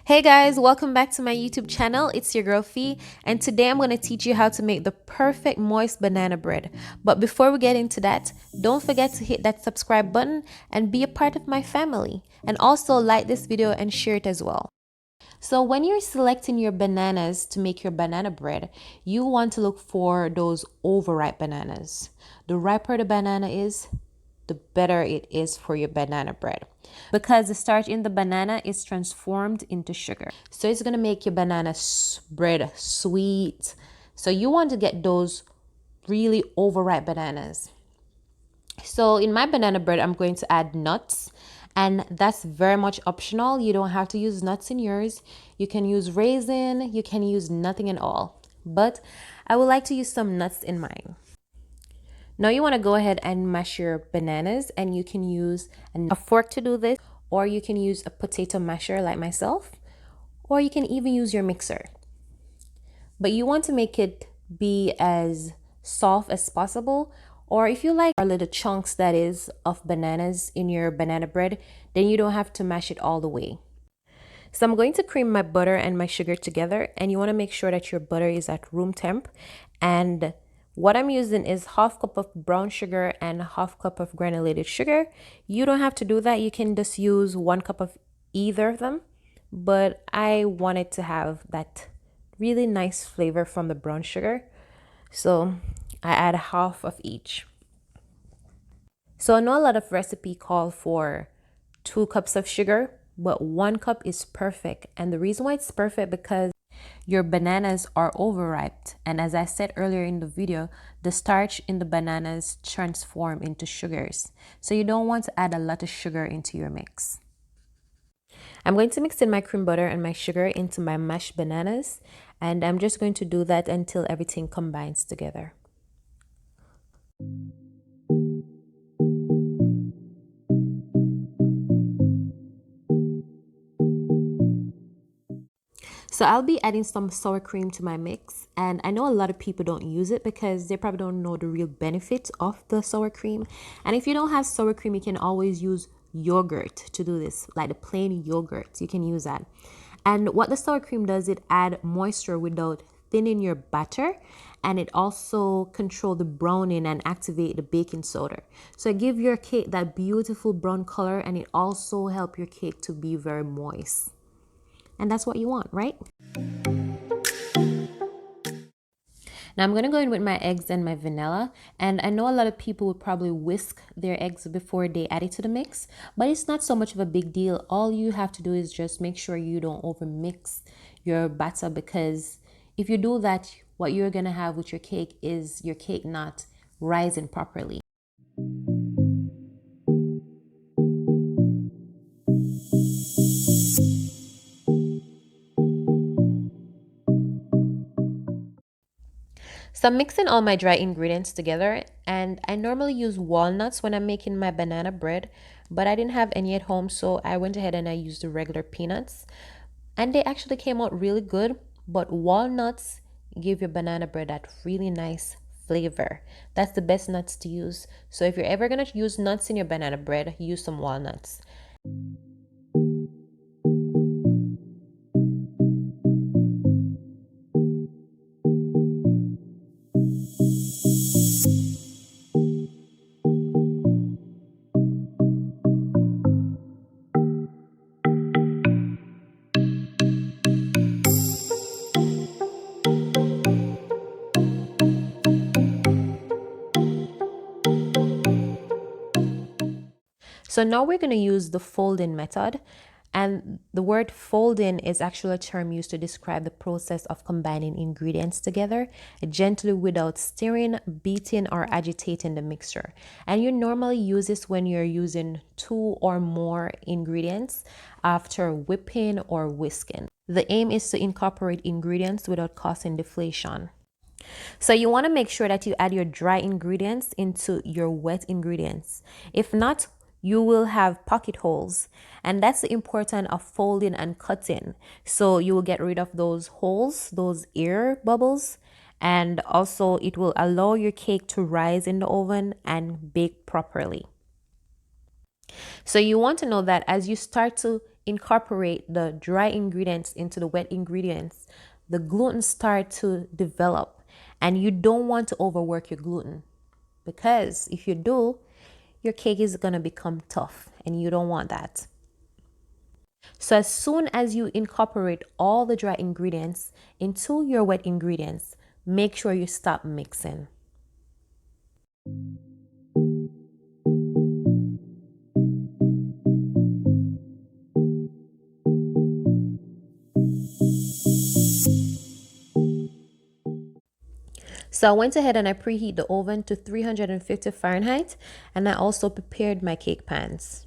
Hey guys, welcome back to my YouTube channel. It's your girl Fee, and today I'm going to teach you how to make the perfect moist banana bread. But before we get into that, don't forget to hit that subscribe button and be a part of my family. And also like this video and share it as well. So when you're selecting your bananas to make your banana bread, you want to look for those overripe bananas. The riper the banana is, the better it is for your banana bread, because the starch in the banana is transformed into sugar. So it's going to make your banana bread sweet. So you want to get those really overripe bananas. So in my banana bread, I'm going to add nuts, and that's very much optional. You don't have to use nuts in yours. You can use raisin, you can use nothing at all, but I would like to use some nuts in mine. Now you want to go ahead and mash your bananas, and you can use a fork to do this, or you can use a potato masher like myself, or you can even use your mixer. But you want to make it be as soft as possible, or if you like little chunks that is of bananas in your banana bread, then you don't have to mash it all the way. So I'm going to cream my butter and my sugar together, and you want to make sure that your butter is at room temp. And what I'm using is half cup of brown sugar and half cup of granulated sugar. You don't have to do that. You can just use 1 cup of either of them, but I wanted to have that really nice flavor from the brown sugar, so I add half of each. So I know a lot of recipe call for 2 cups of sugar, but 1 cup is perfect. And the reason why it's perfect, because your bananas are overripe, and as I said earlier in the video, the starch in the bananas transform into sugars, so you don't want to add a lot of sugar into your mix. I'm going to mix in my cream butter and my sugar into my mashed bananas, and I'm just going to do that until everything combines together. So I'll be adding some sour cream to my mix, and I know a lot of people don't use it because they probably don't know the real benefit of the sour cream. And if you don't have sour cream, you can always use yogurt to do this, like the plain yogurt. You can use that. And what the sour cream does, it add moisture without thinning your batter, and it also control the browning and activate the baking soda. So it give your cake that beautiful brown color, and it also help your cake to be very moist. And that's what you want, right? Now I'm going to go in with my eggs and my vanilla, and I know a lot of people would probably whisk their eggs before they add it to the mix, but it's not so much of a big deal. All you have to do is just make sure you don't over mix your batter, because if you do that, what you're going to have with your cake is your cake not rising properly. So I'm mixing all my dry ingredients together, and I normally use walnuts when I'm making my banana bread, but I didn't have any at home, so I went ahead and I used the regular peanuts, and they actually came out really good. But walnuts give your banana bread that really nice flavor. That's the best nuts to use. So if you're ever gonna use nuts in your banana bread, use some walnuts. So now we're going to use the folding method. And the word folding is actually a term used to describe the process of combining ingredients together gently without stirring, beating, or agitating the mixture. And you normally use this when you're using 2 or more ingredients after whipping or whisking. The aim is to incorporate ingredients without causing deflation. So you want to make sure that you add your dry ingredients into your wet ingredients. If not, you will have pocket holes, and that's the importance of folding and cutting. So you will get rid of those holes, those air bubbles, and also it will allow your cake to rise in the oven and bake properly. So you want to know that as you start to incorporate the dry ingredients into the wet ingredients, the gluten start to develop, and you don't want to overwork your gluten, because if you do, your cake is going to become tough and you don't want that. So as soon as you incorporate all the dry ingredients into your wet ingredients, make sure you stop mixing. So I went ahead and I preheat the oven to 350 Fahrenheit, and I also prepared my cake pans.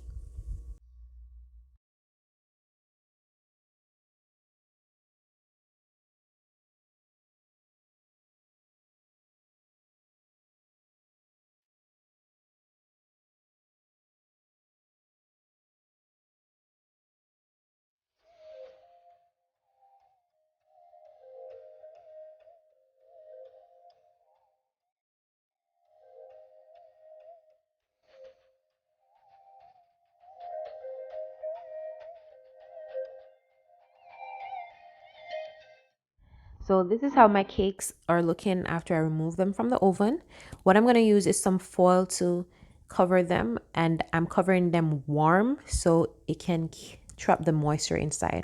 So this is how my cakes are looking after I remove them from the oven. What I'm going to use is some foil to cover them, and I'm covering them warm so it can trap the moisture inside.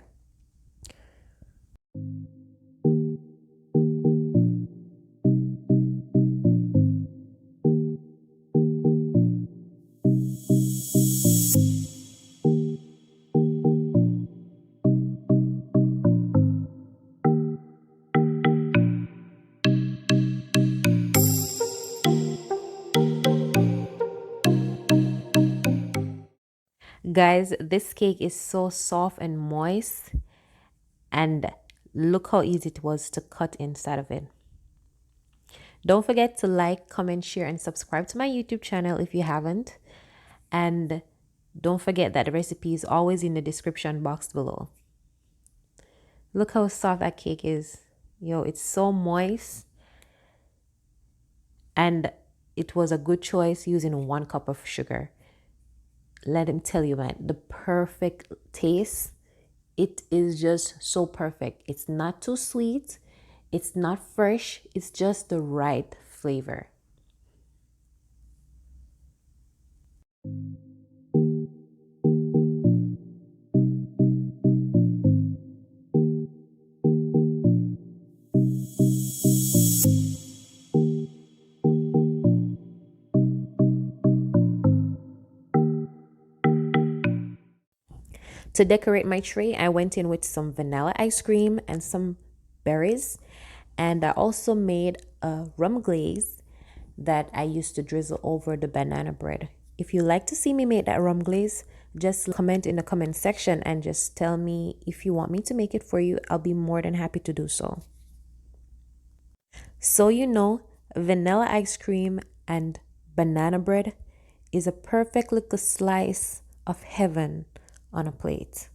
Guys, this cake is so soft and moist, and look how easy it was to cut inside of it. Don't forget to like, comment, share, and subscribe to my YouTube channel if you haven't. And don't forget that the recipe is always in the description box below. Look how soft that cake is. Yo, it's so moist. And it was a good choice using 1 cup of sugar. Let him tell you, man, the perfect taste. It is just so perfect. It's not too sweet. It's not fresh. It's just the right flavor. To decorate my tray, I went in with some vanilla ice cream and some berries. And I also made a rum glaze that I used to drizzle over the banana bread. If you like to see me make that rum glaze, just comment in the comment section and just tell me if you want me to make it for you. I'll be more than happy to do so. So you know, vanilla ice cream and banana bread is a perfect little slice of heaven on a plate.